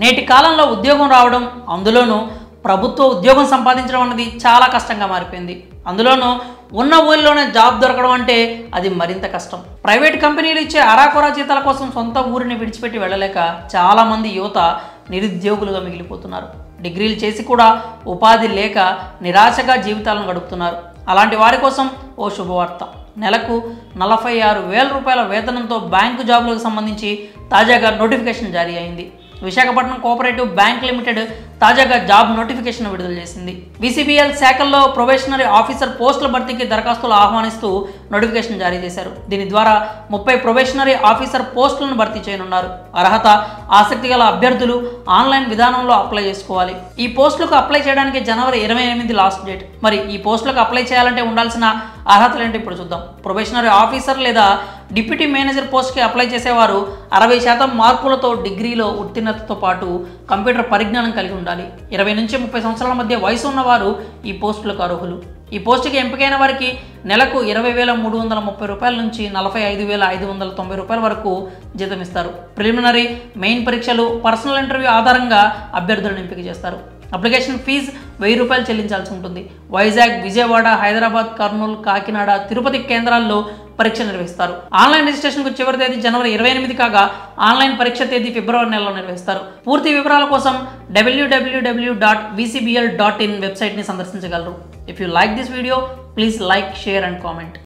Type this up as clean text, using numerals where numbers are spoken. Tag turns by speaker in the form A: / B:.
A: నేటి కాలంలో ఉద్యోగం రావడం, అందులోనూ ప్రభుత్వ ఉద్యోగం సంపాదించడం అన్నది చాలా కష్టంగా మారిపోయింది. అందులోనూ ఉన్న ఊరిలోనే జాబ్ దొరకడం అంటే అది మరింత కష్టం. ప్రైవేట్ కంపెనీలు ఇచ్చే అరాకొరా జీతాల కోసం సొంత ఊరిని విడిచిపెట్టి వెళ్ళలేక చాలామంది యువత నిరుద్యోగులుగా మిగిలిపోతున్నారు. డిగ్రీలు చేసి కూడా ఉపాధి లేక నిరాశగా జీవితాలను గడుపుతున్నారు. అలాంటి వారి కోసం ఓ శుభవార్త. నెలకు 46,000 రూపాయల వేతనంతో బ్యాంకు జాబులకు సంబంధించి తాజాగా నోటిఫికేషన్ జారీ అయింది. విశాఖపట్నం కోఆపరేటివ్ బ్యాంక్ లిమిటెడ్ తాజాగా జాబ్ నోటిఫికేషన్ విడుదల చేసింది. విసిబిఎల్ శాఖల్లో ప్రొబేషనరీ ఆఫీసర్ పోస్టుల భర్తీకి దరఖాస్తులు ఆహ్వానిస్తూ నోటిఫికేషన్ జారీ చేశారు. దీని ద్వారా 30 ప్రొబేషనరీ ఆఫీసర్ పోస్టులను భర్తీ చేయనున్నారు. అర్హత, ఆసక్తి గల అభ్యర్థులు ఆన్లైన్ విధానంలో అప్లై చేసుకోవాలి. ఈ పోస్టులకు అప్లై చేయడానికి జనవరి 28 లాస్ట్ డేట్. మరి ఈ పోస్టులకు అప్లై చేయాలంటే ఉండాల్సిన అర్హతలు ఏంటో ఇప్పుడు చూద్దాం. ప్రొబేషనరీ ఆఫీసర్ లేదా డిప్యూటీ మేనేజర్ పోస్ట్కి అప్లై చేసేవారు 60% మార్కులతో డిగ్రీలో ఉత్తీర్ణతతో పాటు కంప్యూటర్ పరిజ్ఞానం కలిగి ఉండాలి. 20 నుంచి 30 సంవత్సరాల మధ్య వయసు ఉన్నవారు ఈ పోస్టులకు అర్హులు. ఈ పోస్టుకి ఎంపికైన వారికి నెలకు 20,330 రూపాయల నుంచి 45,590 రూపాయల వరకు జీతం ఇస్తారు. ప్రిలిమినరీ, మెయిన్ పరీక్షలు, పర్సనల్ ఇంటర్వ్యూ ఆధారంగా అభ్యర్థులను ఎంపిక చేస్తారు. అప్లికేషన్ ఫీజు 1000 రూపాయలు చెల్లించాల్సి ఉంటుంది. వైజాగ్, విజయవాడ, హైదరాబాద్, కర్నూలు, కాకినాడ, తిరుపతి కేంద్రాల్లో పరీక్ష నిర్వహిస్తారు. ఆన్లైన్ రిజిస్ట్రేషన్కు చివరి తేదీ జనవరి 28 కాగా ఆన్లైన్ పరీక్ష తేదీ ఫిబ్రవరి నెలలో నిర్వహిస్తారు. పూర్తి వివరాల కోసం www.vcbl.in వెబ్సైట్ని సందర్శించగలరు. If you like this video, please like, share and comment.